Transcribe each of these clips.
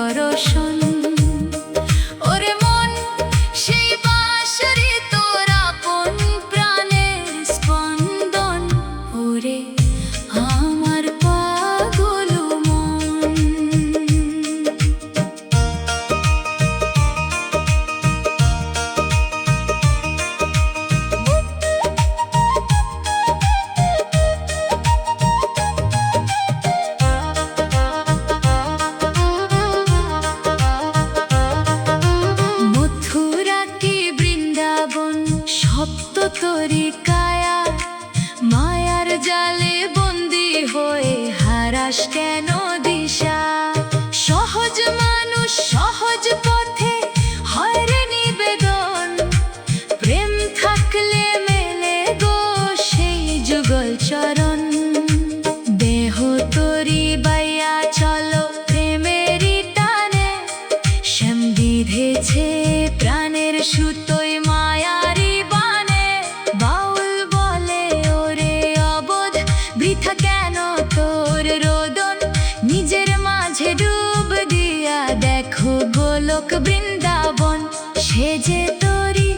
দর্শন। ওরে মন সেই বাঁশরি তোর আপন প্রাণের স্পন্দন। ওরে আমার পাগল মন। মথুরা কি বৃন্দাবন সপ্ত তরি কায়া, মায়ার জালে বন্দি হয়ে হারাস কেন দিশা? সহজ মানুষ সহজ পথে হয় রে নিবেদন। প্রেম থাকলে মেলে গো সেই যুগল চরণ। দেহ তরি বাইয়া চলো প্রেমেরই টানে, শ্যাম বিধেছে প্রাণের সুতোয় মায়ারি বানে। বাউল বলে ওরে অবোধ বৃথা কেন তোর রোদন? নিজের মাঝে ডুব দিয়া দেখো গোলক বৃন্দাবন। সে যে তোরি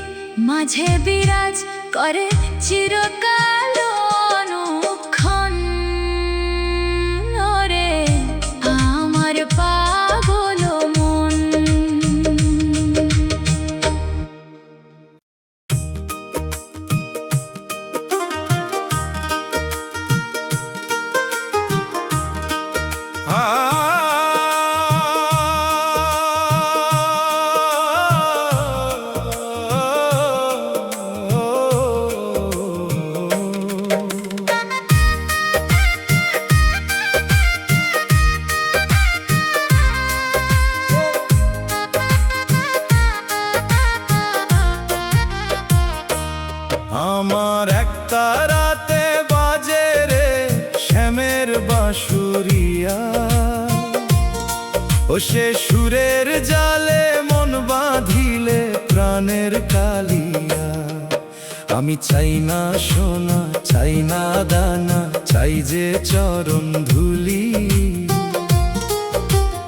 মাঝে বিরাজ করে চিরকাল অনুক্ষণ। ওরে আমার পাগল মন। আমার একটা রাতে বাজে রে শ্যামের বাঁশুরিয়া। ও সে সুরের জালে মন বাঁধিলে প্রাণের কালিয়া। আমি চাই না সোনা চাই না দানা, চাই যে চরণ ধুলি।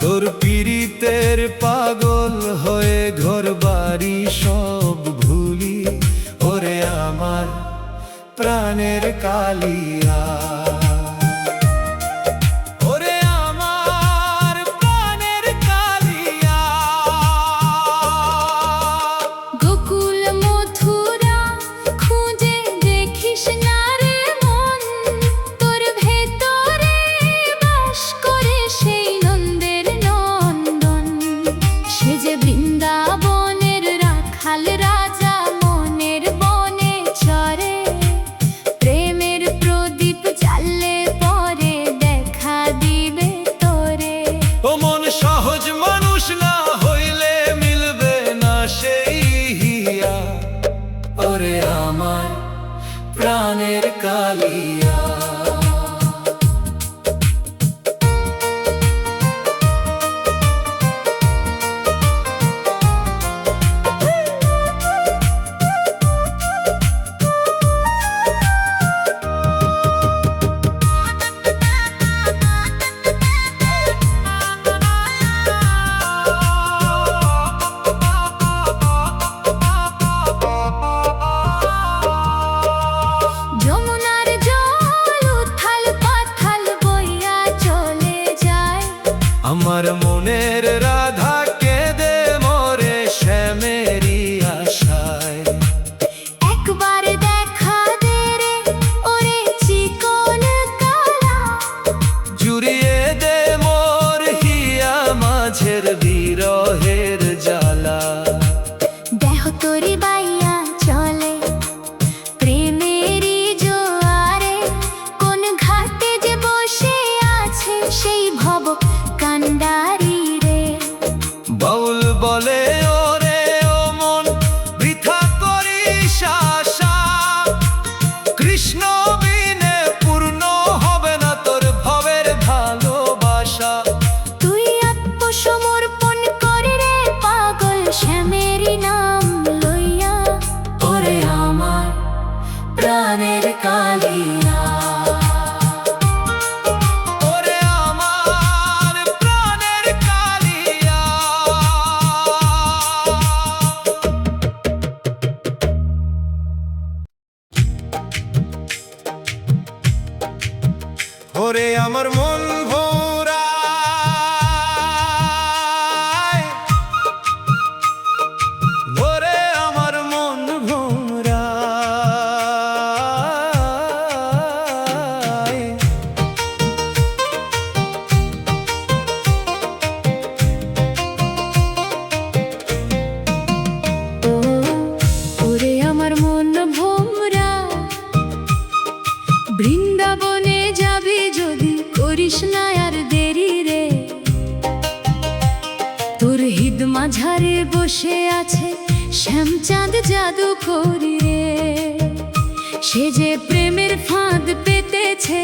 তোর পীড়িতের পাগল হয়ে ঘর বাড়ি সব ভুলি। ওরে আমার প্রাণের কালিয়া। ওরে আমার প্রাণের কালিয়া। গোকুল মথুরা খুঁজে দেখিস না রে মন। তোর ভেতরে বাস করে সেই নন্দের নন্দন। সে যে বৃন্দাবনের রাখাল রাজা, মনের বনে চরে। প্রেমের প্রদীপ জ্বাললে পরে দেখা দিবে তোরে। ও মন সহজ মানুষ না হইলে মিলবে না সেই হিয়া। ওরে আমার প্রাণের কালিয়া। যমুনার জল উথাল পাথাল বইয়া চলে যায়। আমার মনের রাধা কেঁদে মরে শ্যামেরই আশায়। একবার দেখা দে রে ওরে চিকন কালা। জুড়িয়ে দে মোর হিয়া মাঝের বিরহের জ্বালা। দেহ তোরি বাইয়া চলে প্রেমেরই জোয়ারে। কোন ঘাটে যে বসে আছে সেই ভব কান্ডারি রে। বাউল বলে ওরে ও মন বৃথা করিস আশা। কৃষ্ণ বিনে পূর্ণ হবে না তোর ভবের ভালোবাসা। তুই আত্মসমর্পণ করে রে পাগল শ্যামেরই নাম লইয়া। ওরে আমার প্রাণের কালিয়া। ওরে আমার প্রাণের কালিয়া। ওরে আমার মন ভোরা, ওরে আমার মন ভোরা। ওরে আমার মন ভোমরা, বৃন্দাবনে যাবি যদি করিস না আর দেরি রে। তোর হিদ মাঝারে বসে আছে শ্যামচাঁদ জাদু করি রে। সে যে প্রেমের ফাঁদ পেতেছে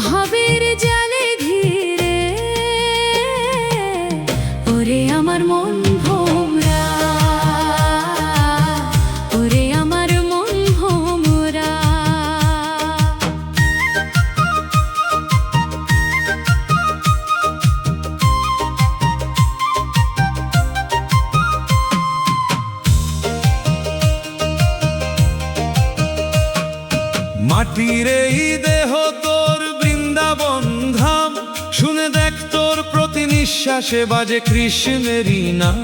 ভাবের জালে ঘিরে। ওরে আমার মন ভোমরা, ওরে আমার মন ভোমরা। মাটির এই দেহ তোর বৃন্দাবন ধাম, শুনে দেখ তোর প্রতি নিঃশ্বাসে বাজে কৃষ্ণেরই নাম।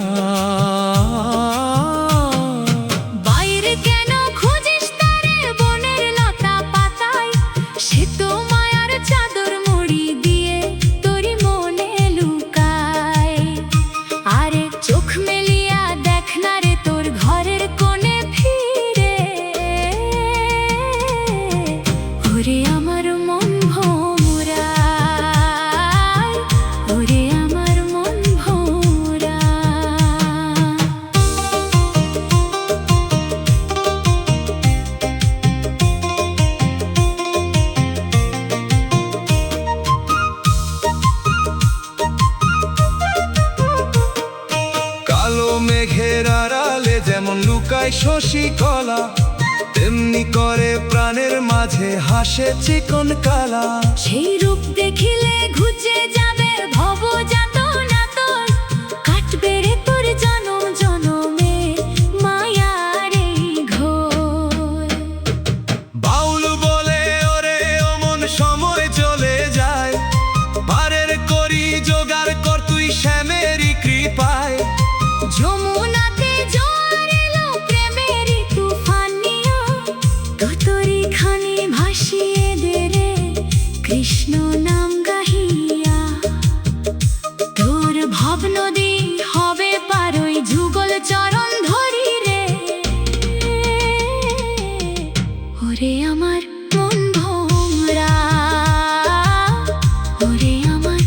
বাইরে কেন খুঁজিস তারে বনের লতা পাতায়, সে তো মায়ার চাদর মুড়ি দিয়ে তোরই মনে লুকায়। আরে চোখ মেলিয়া দেখ না রে তোর ঘরের কোণে ফিরে। ওরে আমার মন ভোমরা, ওরে আমার মন ভোমরা। কালো মেঘের আড়ালে যেমন লুকায় শশী কলা, তেমনি করে প্রাণের মাঝে হাসে চিকন কালা। সেই রূপ দেখিলে ঘুচে যাবে ভব যাতনা তোর, কাটবে রে তোর জনম জনমে মায়ার এই ঘোর। বাউল বলে ওরে অমন সময় চলে যায়, পারের করি জোগাড় কর তুই শ্যামেরই কৃপায়। যমুনাতে জোয়ার এলো প্রেমেরই তুফান নিয়া, তোরই খানি ভাসিয়ে দে রে কৃষ্ণ নাম গাহিয়া। তোর ভব নদী হবে পার ওই যুগল চরণ ধরি রে। ওরে আমার মন ভোমরা, ওরে আমার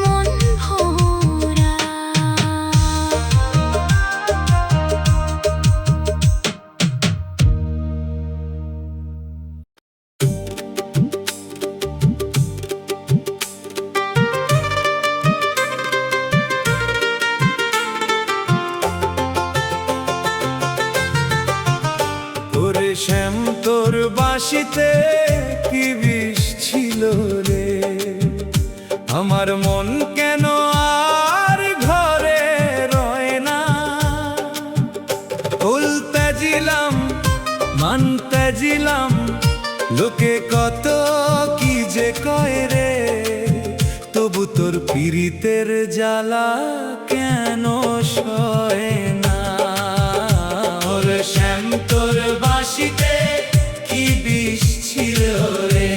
মন ভোমরা। ওরে শ্যাম তোর বাঁশিতে কি বিষ ছিল রে, আমার মন কেন আর ঘরে রয় না। ফুল তেজিলাম মান তেজিলাম, লোকে কত কি যে কয় রে, তবু তোর পীড়িতের জ্বালা কেন সয় না। ওরে শ্যাম তোর বাঁশিতে কি বিষ ছিল রে।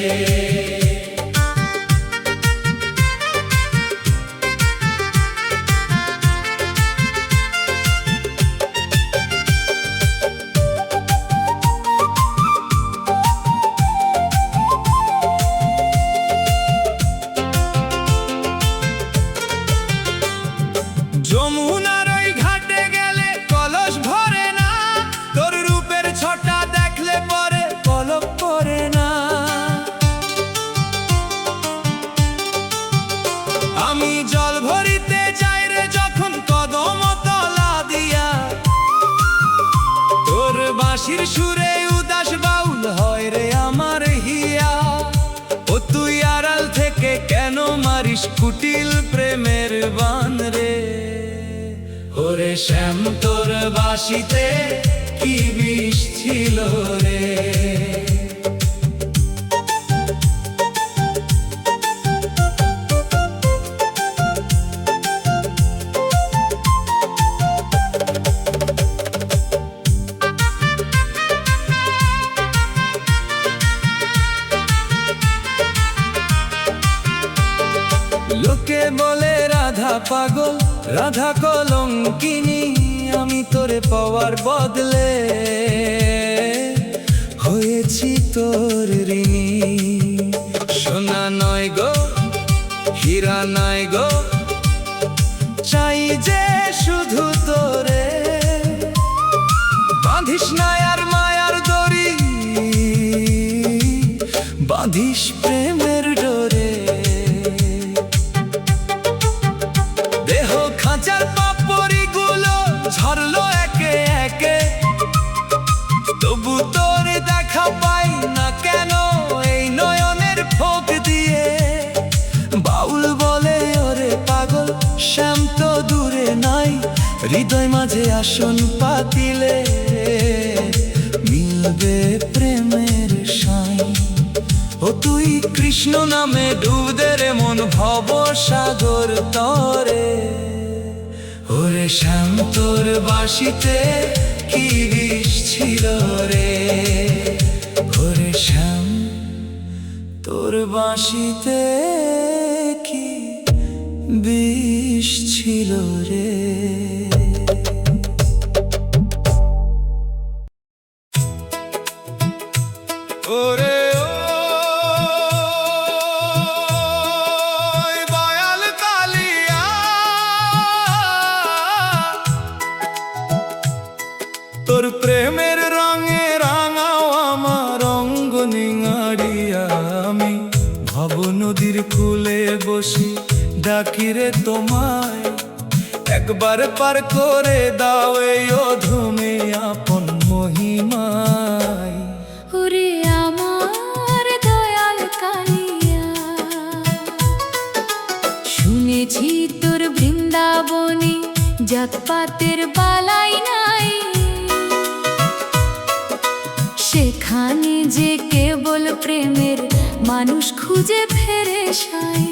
যমুনার ওই ঘাটে গেলে কলস ভরে না, তোর রূপের ছটা দেখলে পরে পলক পড়ে না। আমি জল ভরিতে যাই রে যখন কদম তলা দিয়া, তোর বাঁশির সুরে উদাস বাউল হয় রে আমার হিয়া। ও তুই আড়াল থেকে কেন মারিস কুটিল প্রেমের বান রে। ওরে শ্যাম তোর বাঁশিতে কি বিষ ছিল রে। বলে রাধা পাগল, রাধা কলঙ্কিনী। আমি তোরে পাওয়ার বদলে হয়েছি তোর ঋণী। সোনা নয় গো, হীরা নয় গো, চাই যে শুধু তোরে। বাঁধিস না আর মায়ার দড়ি, বাঁধিস প্রেমের ডোরে। দেহ খাঁচার পাপড়ি গুলো ঝরলো একে একে, তবু তোর দেখা পাই না কেন এই নয়নের ফোঁক দিয়ে। বাউল বলে ওরে পাগল, শ্যাম তো দূরে নাই, হৃদয় মাঝে আসন পাতিলে মিলবে প্রেমের সাই। ও তুই কৃষ্ণ নামে ডুব দে রে মন ভব সাগর তরে। ওরে শ্যাম তোর বাঁশিতে কি বিষ ছিল রে, ওরে শ্যাম তোর বাঁশিতে কি বিষ ছিল রে। ওরে ওই বায়াল কালিয়া, তোর প্রেমের রঙে রাঙাও আমার অঙ্গ নিঙাড়িয়া। আমি ভব নদীর কূলে বসি ডাকি রে তোমায়, একবার পার করে দাও এই অধমে আপন মহিমায়। ওরে আমার দয়াল কালিয়া, শুনেছি তোর বৃন্দাবনে জাতপাতের বালাই নাই। সেখানে যে কেবল প্রেমের মানুষ খুঁজে ফেরে সাই।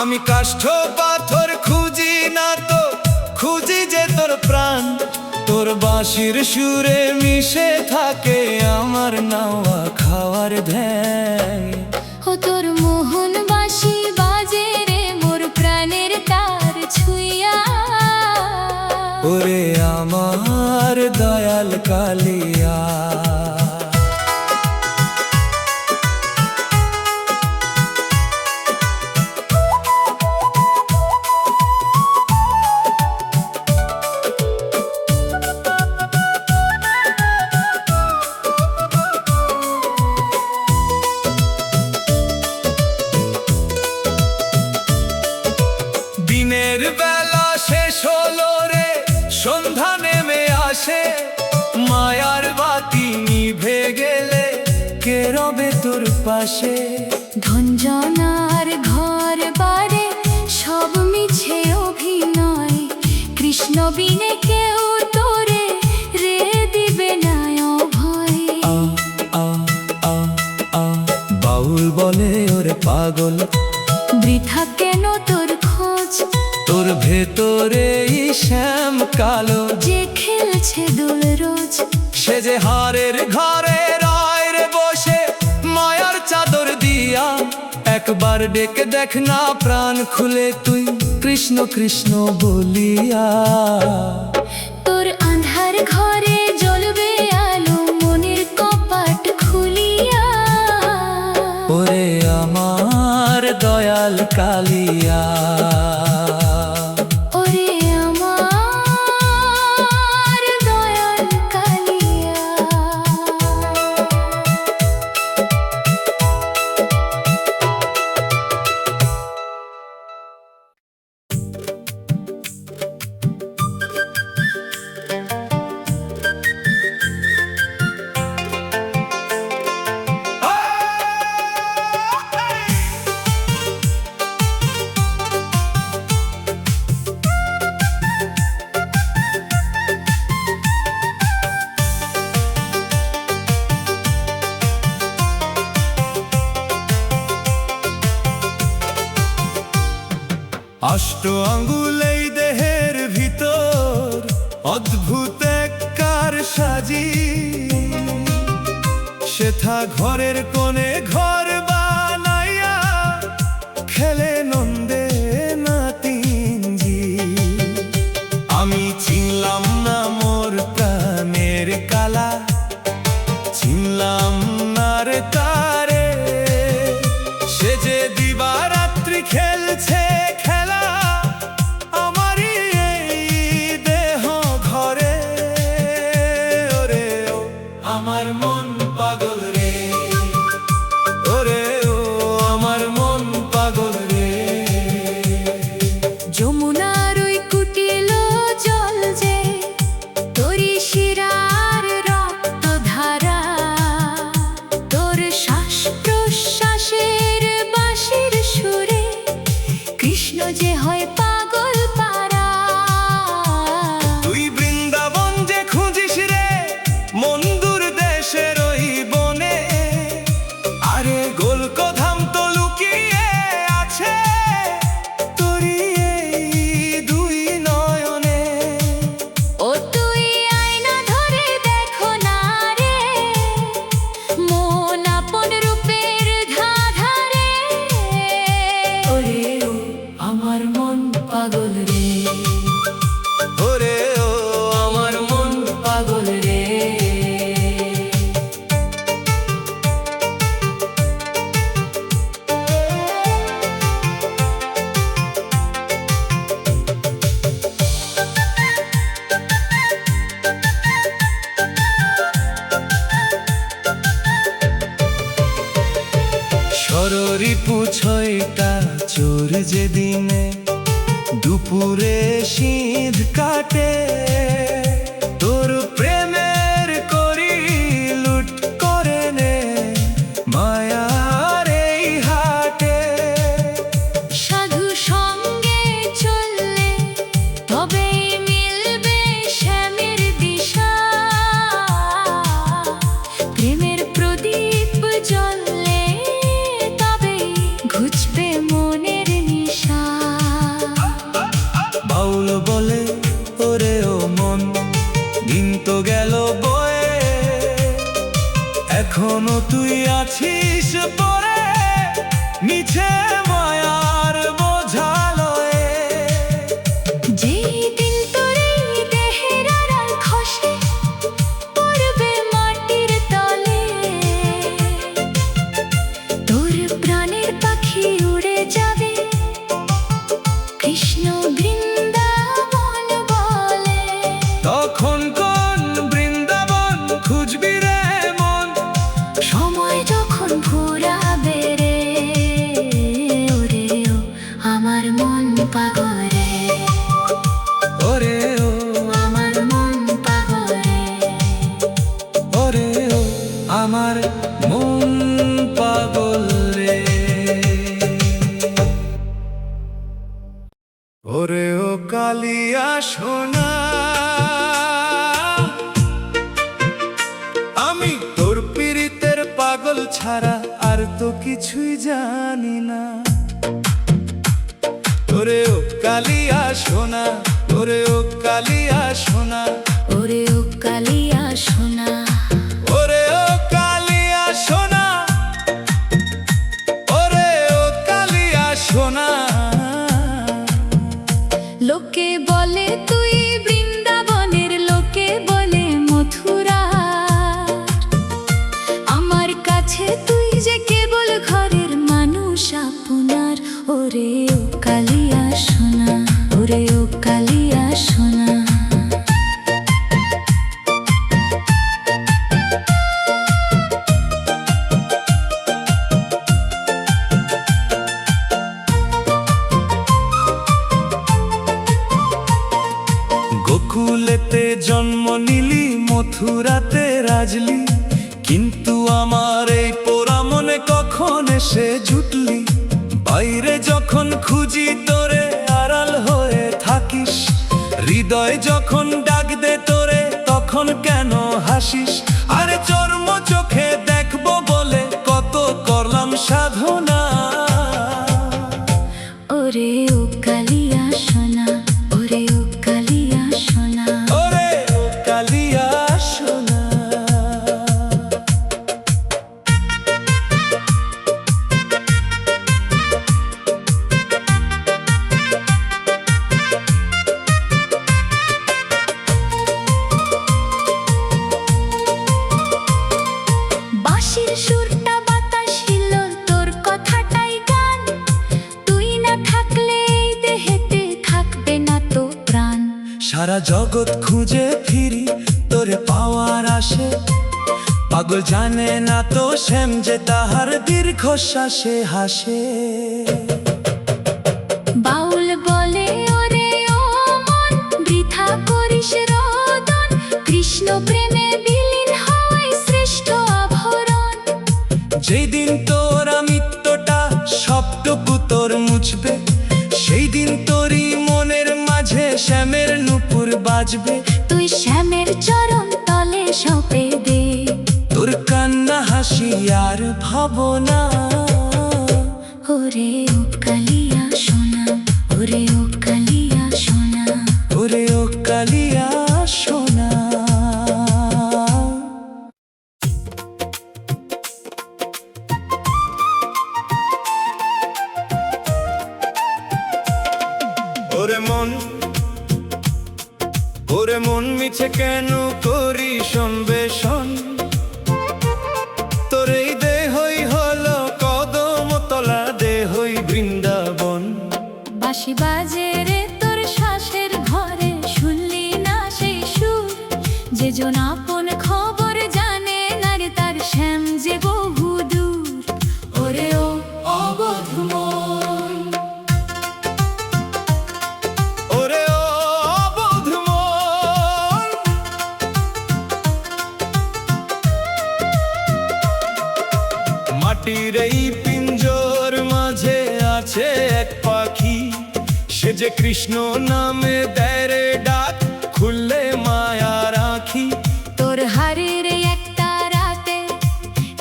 আমি কাষ্ঠ পাথর খুঁজি না তো, খুঁজি যে তোর প্রাণ। তোর বাঁশির সুরে মিশে থাকে আমার নাওয়া খাওয়ার ধ্যান। ও তোর মোহন বাঁশি বাজে রে মোর প্রাণের তার ছুঁইয়া। ওরে আমার দয়াল কালিয়া, দিনের বেলা শেষ হলো রে, সন্ধ্যা নেমে আসে। মায়ার বাতি নিভে গেলে কে রবে তোর পাশে। ধনজনার ঘর বারে সব মিছে অভিনয়, কৃষ্ণ বিনে কেউ তোরে রে দিবে না অভয়। আ আ আ আ বাউল বলে ওরে পাগল, বৃথা কেন তোর খোঁজ, তোর ভেতরে শ্যাম কালো যে খেলছে দোল রোজ। সে যে হারের ঘরে রায় রে বসে মায়ার চাদর দিয়া। একবার ডেকে দেখ না প্রাণ খুলে তুই কৃষ্ণ কৃষ্ণ বলিয়া। তোর আন্ধার ঘরে জ্বলবে আলো মনের কপাট খুলিয়া। ওরে আমার দয়াল কালিয়া, ওরে আমার দয়াল কালিয়া। অষ্ট আঙ্গুল এই দেহের ভিতর অদ্ভুত এক কার সাজি। সেথা ঘরের কোণে ঘর বানাইয়া পুছইটা চোর যেদিনে দুপুরে শীত কাটে তোর প্রেমের করি লুট করে নে মায়ার এই হাটে। সাধু সঙ্গে চললে তবেই মিলবে শ্যামের দিশা, প্রেমের প্রদীপ জ্বললে তবেই ঘুচবে মনের নিশা। বাউল বলে ওরে ও মন দিন তো গেল বয়ে, এখনো তুই আছিস পরে মিছে মায়ার বোঝালয়ে। যেই দিন তোর এই দেহের আড়াল খসে পড়বে মাটির তলে, তোর প্রাণের পাখি উড়ে যাবে কৃষ্ণ বৃন্দাবন বলে। তখন কোন বৃন্দাবন খুঁজবি রে মন, সময় যখন ঘুরাবে রে ওরে ও আমার মন পাগলে, ওরে ও আমার মন পাগলে। ওরে ও আমার মন পাগল রে। ওরে ও কালিয়া সোনা আমি তোর পীড়িতের পাগল ছাড়া আর তো কিছুই জানি না। ওরে ও কালিয়া সোনা, ওরে ও কালিয়া সোনা, ওরে ও কালিয়া সোনা, ওরে ও কালিয়া সোনা, ওরে ও কালিয়া সোনা। লোকে বলে তুই বৃন্দাবনের, লোকে বলে মথুরা, আমার কাছে তুই যে কেবল ঘরের মানুষ আপনার। ওরে ও কালিয়া সোনা, ওরে ও কালিয়া সোনা। গোকুলেতে জন্ম নিলি মথুরাতে রাজলি, কিন্তু আমার এই পোড়া মনে কখন এসে জুটলি। বাইরে যখন খুঁজি তোরে আড়াল হয়ে থাকিস, হৃদয় যখন ডাক দে তোরে তখন কেন হাসিস। আরে চর্ম চোখে দেখবো বলে কত করলাম সাধনা। ওরে ও কালিয়া সোনা, ওরে ও কালিয়া সোনা, ওরে ও কালিয়া সোনা। বাঁশির সুরটা বাতাস হিলোল, তোর কথাটাই গান। তুই না থাকলে এই দেহেতে থাকবে না তো প্রাণ। সারা জগৎ খুঁজে ফিরি তোরে পাওয়ার আসে, পাগল জানে না তো শ্যাম যে তাহার দীর্ঘশ্বাসে হাসে। বাউল বলে ওরে ও মন বৃথা করিস রোদন, কৃষ্ণ প্রেমে বিলীন হয় শ্রেষ্ঠ আভরণ। যেই দিন তোর মৃত্যুটা সবটুকু তোর মুছবে, সেই দিন তোরই মনের মাঝে শ্যামের নূপুর বাজবে। তুই শ্যামের চরণ তলে সঁপে দে তোর কান্না হাসি আর ভাবনা। ওরে ও কালিয়া সোনা, ওরে ও কালিয়া সোনা, ওরে ও কালিয়া সোনা। ওরে মন, ওরে মন মিছে কেন করি সম্বেষণ, তোর এই দেহই হলো কদম তলা দেহই বৃন্দাবন। বাঁশি বাজে রে তোর শ্বাসের ঘরে, শুনলি না সেই সুর? যে জন আপন খবর জানে না রে তার শ্যাম যে বহু দূর। ওরে ও মাটির এই পিঞ্জর মাঝে আছে এক পাখি, সে যে কৃষ্ণ নামে দেয় রে ডাক, খুললে মায়া রাখি। তোর হারের একটা রাতে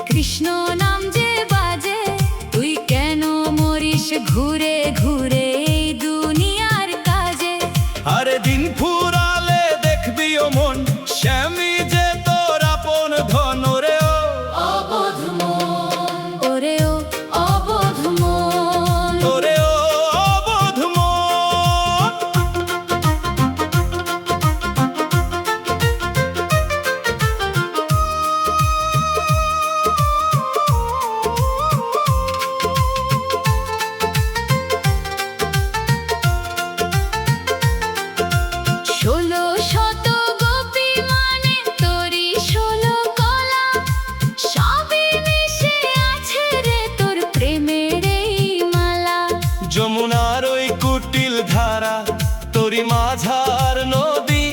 কৃষ্ণ নাম যে বাজে, তুই কেন মরিস ঘুরে ঘুরে এই দুনিয়ার কাজে। আরে দিন ফুরালে দেখবি ও মন, শ্যামি যে তোর আপন ধন। ওরে ও অবোধ মন, ওরে ও অবোধ মন, ওরে ও অবোধ মন। ষোলো শত গোপী মানে তোরই 16 কলা, সবই মিশে আছে রে তোর প্রেমের এই মালা। যমুনার ওই কুটিল ধারা, তোরি মাঝার নদী,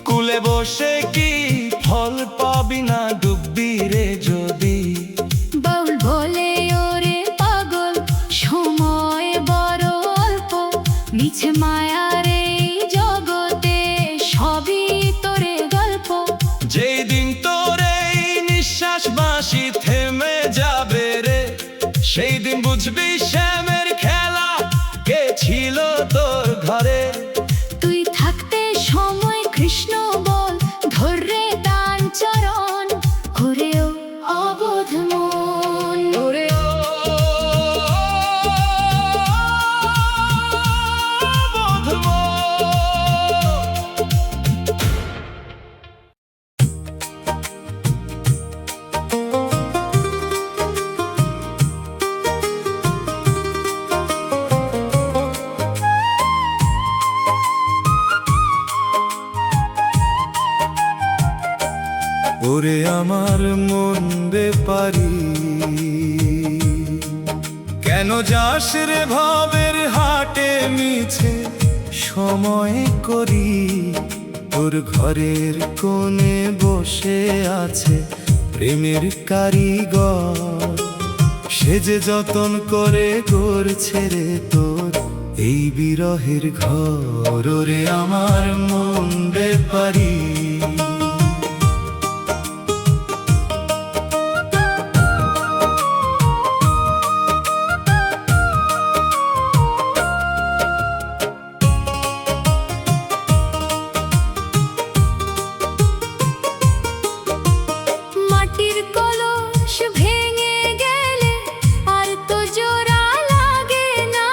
কুলে বসে কি ফল পাবি না, ডুববি রে যদি। বাউল বলে ওরে পাগল, সময় বড় অল্প, মিছে মায়ার এই জগতে সবই তোরে গল্প। যেই দিন তোর এই নিঃশ্বাস বাঁশি থেমে যাবে রে, সেই দিন বুঝবি শ্যামের খেলা কে ছিল তোর ঘরে। তুই থাকতে সময় কৃষ্ণ বল, ধরে তান চরণ, ওরেও অবোধ মন, ওরে ও অবোধ মন। ওরে আমার মন বেপারি, কেন যাস রে ভাবের হাটে মিছে সময় করি। তোর ঘরের কোণে বসে আছে প্রেমের কারিগর, সে যে যতন করে গড়ছে রে তোর এই বিরহের ঘর। ওরে আমার মন বেপারি, মাটির কলস ভেঙে গেলে আর তো জোড়া লাগে না,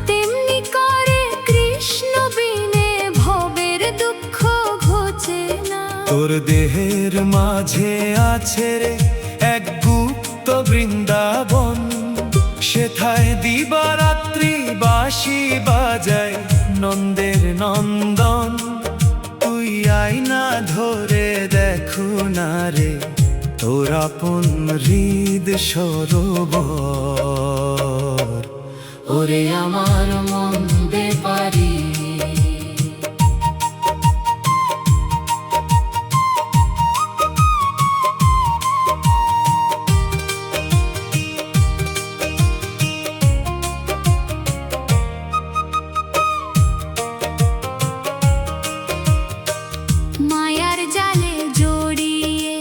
তেমনি করে কৃষ্ণ বিনে ভবের দুঃখ ঘোচে না। তোর দেহের মাঝে আছে রে এক গুপ্ত বৃন্দাবন, সেথায় দিবারাত্রি বাঁশি বাজায় নন্দের নন্দন। তুই আয়না ধরে দেখো না রে তোর আপন হৃদ সরোবর। ওরে আমার মন বেপারি, মায়ার জালে জড়িয়ে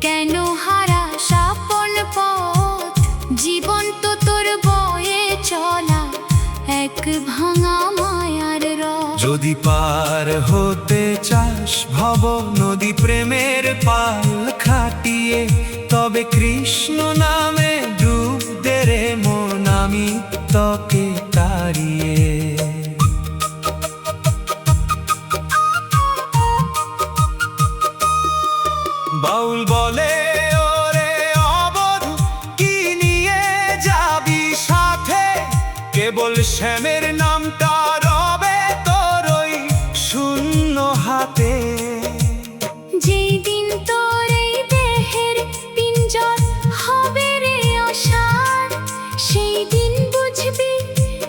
কেন হারা সাপন পথ, জীবন তো তোর বয়ে চলা এক ভাঙা মায়ার রথ। যদি পার হতে চাস ভব নদী প্রেমের পাল খাটিয়ে, তবে কৃষ্ণ নামে ডুব দে রে মন, আমি তোকে তাড়িয়ে। বাউল বলে ওরে অবোধ, কি নিয়ে যাবি সাথে, কেবল শ্যামের নামটা রবে তোর ওই শূন্য হাতে। যেই দিন তোর এই দেহের পিঞ্জর হবে রে অসার, সেই দিন বুঝবি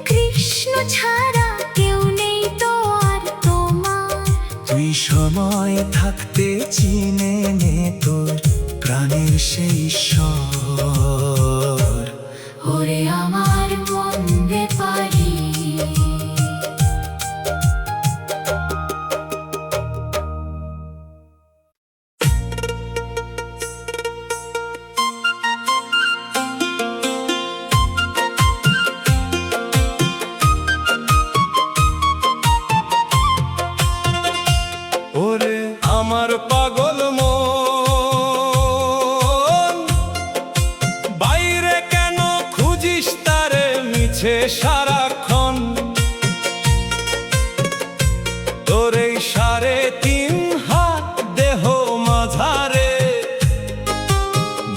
কৃষ্ণ ছাড়া কেউ নেই তো আর তোমার। তুই সময় থাকতে চিনে নে তোর প্রাণের সেই ঈশ্বর। আমার পাগল মন। বাইরে কেন খুঁজিস তারে মিছে সারাক্ষণ, তোর এই 3.5 হাত দেহ মাঝারে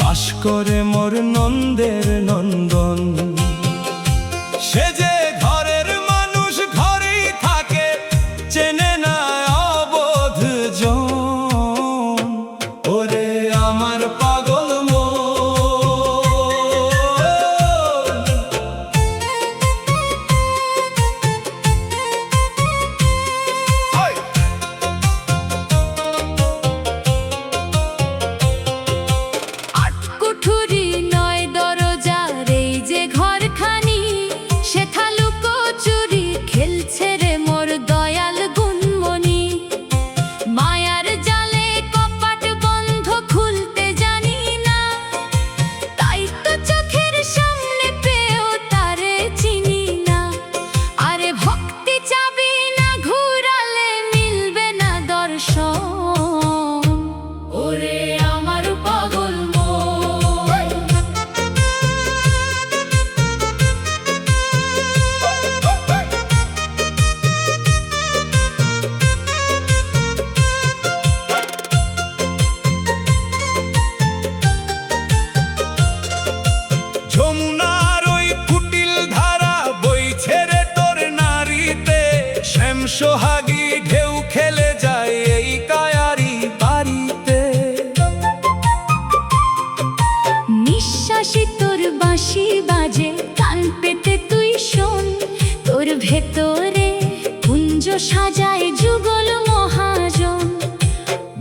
বাস করে মোর নন্দের নন্দন। সে যে ঘরের মানুষ ঘরেই থাকে, চেনে না অবোধ জন। ওরে আমার পাগল মন। কুঠুরি নয় দরজার এই যে ঘরখানি, সেথা লুকোচুরি খেলছে রে মোর দয়াল গুণমণি। মায়ার জালে কপাট বন্ধ খুলতে জানি না, তাই তো চোখের সামনে পেয়েও তারে চিনি না। আরে ভক্তি চাবি না ঘুরালে মিলবে না দর্শন। ওরে আমার পাগল মন। যমুনার ওই কুটিল ধারা বইছে রে তোর নারীতে, শ্যাম সোহাগী ঢেউ খেলে যায় এই কায়ারি বাড়িতে। নিঃশ্বাসে তোর বাঁশি বাজে, কান পেতে তুই শোন। তোর ভেতরে কুঞ্জ সাজায় যুগল মহাজন।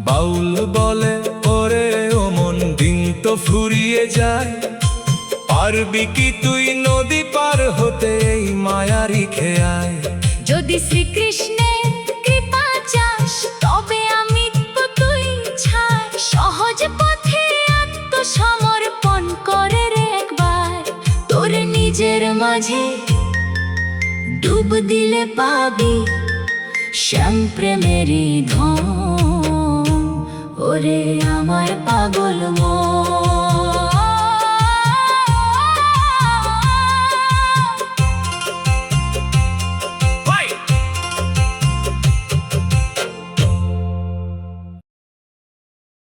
বাউল বলে ওরে ও মন, দিন তো ফুরিয়ে যায়, পারবি কি তুই নদী পার হতে এই মায়ারি খেয়ায়। যদি শ্রীকৃষ্ণের কৃপা চাস, তবে আমি তো তুই ছাড়। সহজ পথে আত্মসমর্পণ করে রে একবার, তোর নিজের মাঝে ডুব দিলে পাবি শ্যাম প্রেমেরই ধন। ওরে আমার পাগল মন।